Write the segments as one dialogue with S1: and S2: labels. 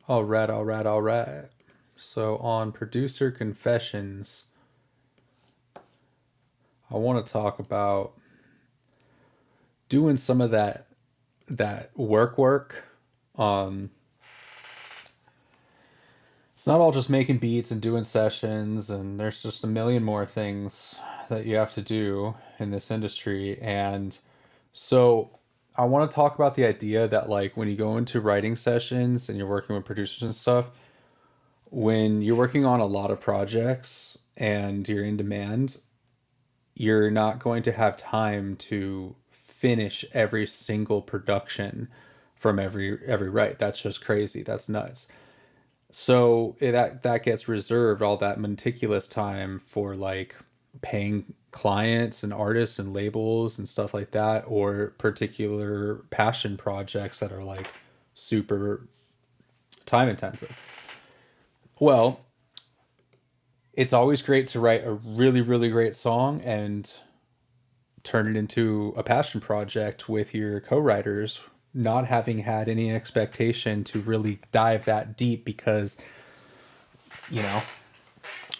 S1: All right, all right, all right. So on producer confessions, I want to talk about doing some of that work. Um, it's not all just making beats and doing sessions, and there's just a million more things that you have to do in this industry. And so I want to talk about the idea that like when you go into writing sessions and you're working with producers and stuff, when you're working on a lot of projects and you're in demand, you're not going to have time to finish every single production from every write. That's just crazy. That's nuts. So that gets reserved all that meticulous time for like paying clients and artists and labels and stuff like that, or particular passion projects that are like super time intensive. Well, it's always great to write a really, really great song and turn it into a passion project with your co-writers, not having had any expectation to really dive that deep because, you know,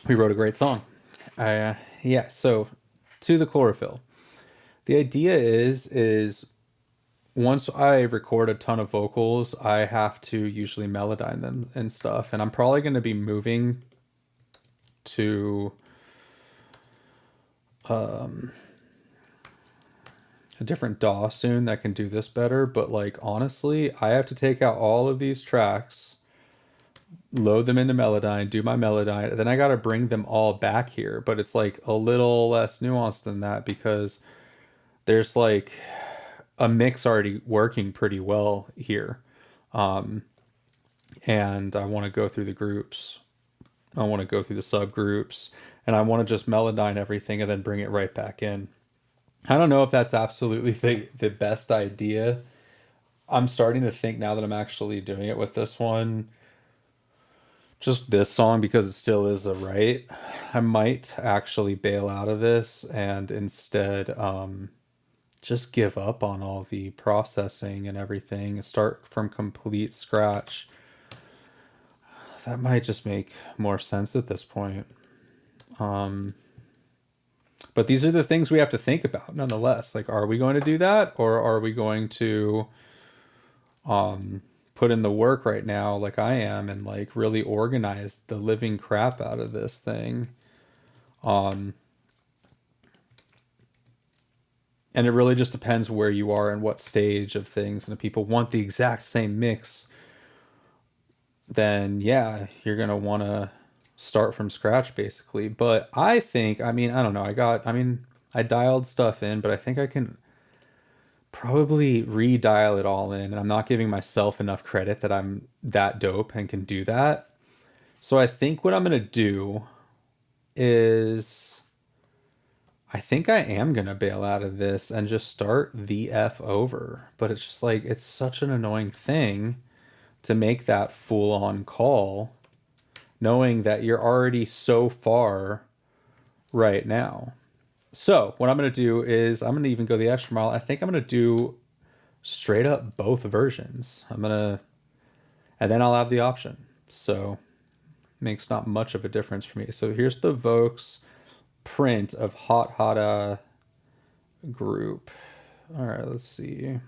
S1: we wrote a great song. Yeah, so to the chlorophyll. The idea is once I record a ton of vocals, I have to usually melodine them and stuff. And I'm probably going to be moving to a different DAW soon that can do this better. But like honestly, I have to take out all of these tracks, load them into Melodyne, do my Melodyne, and then I got to bring them all back here. But it's like a little less nuanced than that because there's like a mix already working pretty well here. And I want to go through the groups. I want to go through the subgroups and I want to just Melodyne everything and then bring it right back in. I don't know if that's absolutely the best idea. I'm starting to think now that I'm actually doing it with this one, just this song because it still is a right. I might actually bail out of this and instead just give up on all the processing and everything and start from complete scratch. That might just make more sense at this point. But these are the things we have to think about nonetheless. Like, are we going to do that or are we going to put in the work right now like I am and like really organize the living crap out of this thing? And it really just depends where you are and what stage of things. And if people want the exact same mix, then yeah, you're going to want to start from scratch basically. But I think, I mean, I don't know. I dialed stuff in, but I think I can probably redial it all in. And I'm not giving myself enough credit that I'm that dope and can do that. So I think what I'm going to do is I think I am going to bail out of this and just start the F over. But it's just like, it's such an annoying thing to make that full on call, knowing that you're already so far right now. So, what I'm going to do is I'm going to even go the extra mile. I think I'm going to do straight up both versions. And then I'll have the option. So, makes not much of a difference for me. So, here's the Vokes print of Hot Hot group. All right, let's see.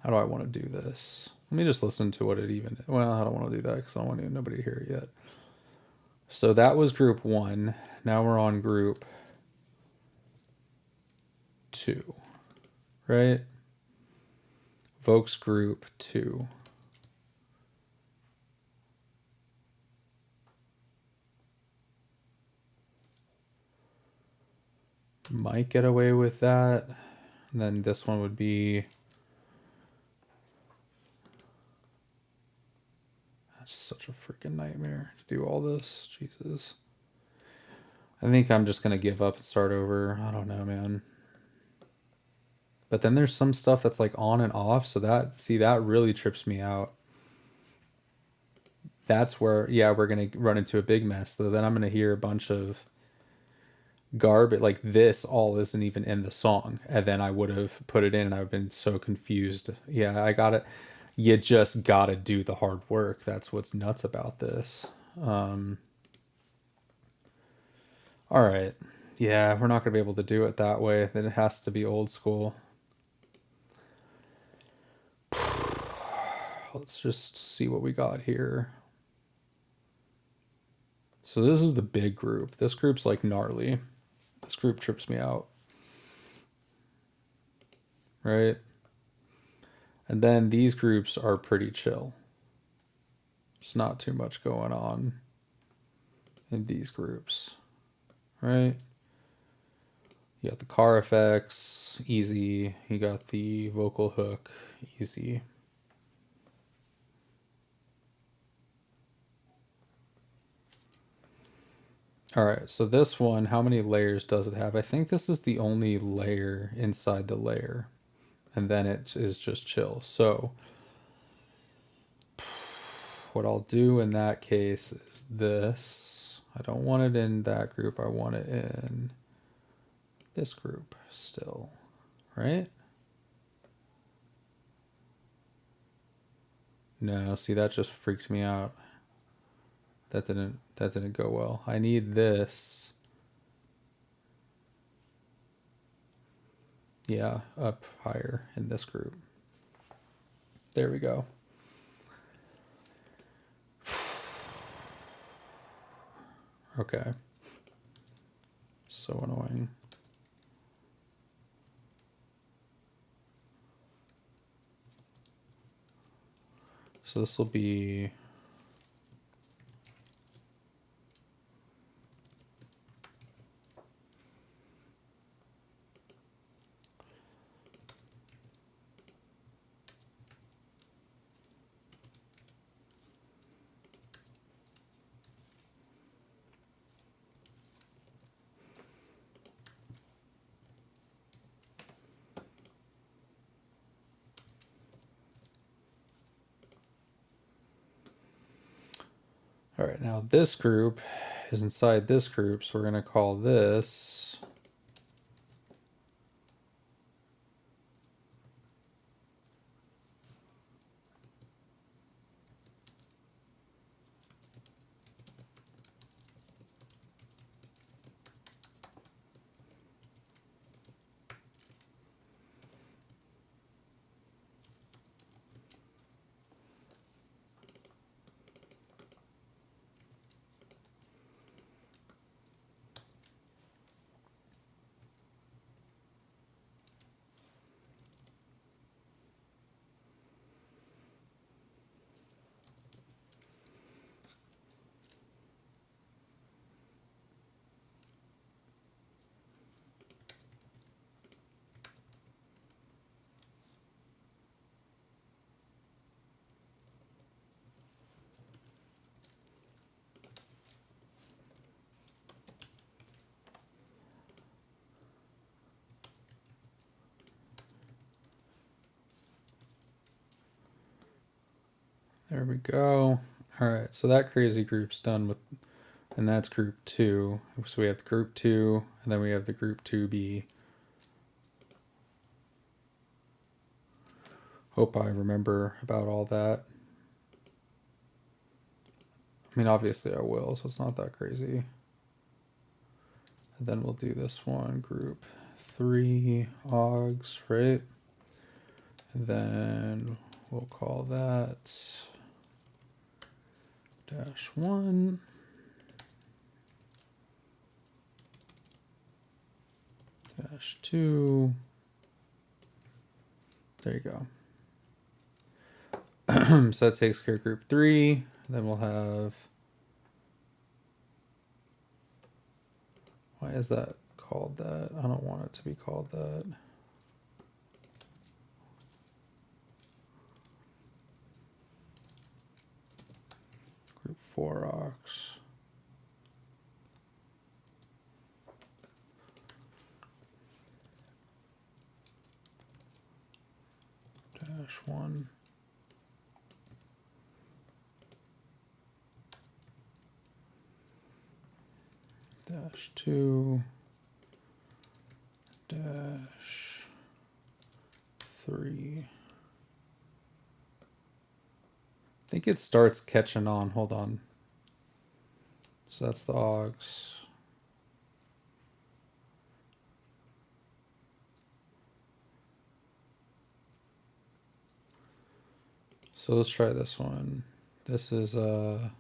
S1: How do I want to do this? Let me just listen to what it even. Well, I don't want to do that because I don't want nobody to hear it yet. So that was group one. Now we're on group two, right? Vokes group two. Might get away with that. And then this one would be. That's such a freaking nightmare to do all this. Jesus. I think I'm just going to give up and start over. I don't know, man. But then there's some stuff that's like on and off. So that really trips me out. That's where, yeah, we're going to run into a big mess. So then I'm going to hear a bunch of garbage. Like this all isn't even in the song. And then I would have put it in and I've been so confused. Yeah, I got it. You just gotta do the hard work. That's what's nuts about this. All right. Yeah, we're not gonna be able to do it that way. Then it has to be old school. Let's just see what we got here. So this is the big group. This group's like gnarly. This group trips me out. Right? And then these groups are pretty chill. There's not too much going on in these groups. Right? You got the car effects, easy. You got the vocal hook, easy. All right, so this one, how many layers does it have? I think this is the only layer inside the layer, and then it is just chill. So what I'll do in that case is this. I don't want it in that group. I want it in this group still, right? No, see, that just freaked me out. That didn't go well. I need this. Yeah, up higher in this group. There we go. Okay. So annoying. So this will be all right. Now this group is inside this group, so we're going to call this there we go. All right, so that crazy group's done with, and that's group 2. So we have the group 2, and then we have the group 2B. Hope I remember about all that. I mean, obviously I will, so it's not that crazy. And then we'll do this one, group 3 augs, right? And then we'll call that -1. -2. There you go. So that takes care of group 3. Then we'll have, why is that called that? I don't want it to be called that. Group 4 aux. -1. -2. -3. think it starts catching on. Hold on. So that's the aux. So let's try this one. This is 4,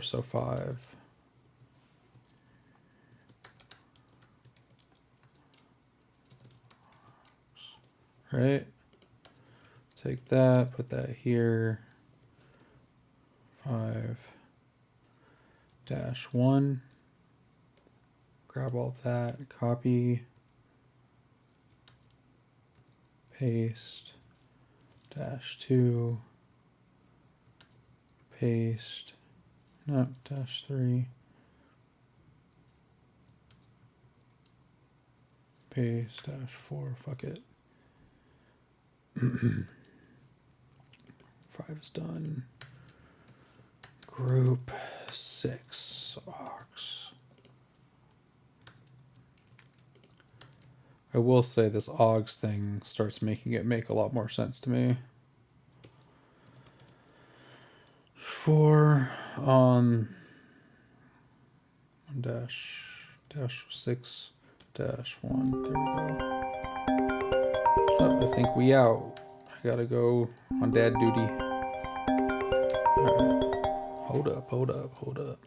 S1: so 5. Right? Take that, put that here. 5-1. Grab all that, copy, paste, -2, paste, no, -3, paste, -4, fuck it. 5 is done. Group 6, aux. I will say this aux thing starts making it make a lot more sense to me. 4 on -6-1. There we go. Oh, I think we out. I gotta go on dad duty. All right. Hold up.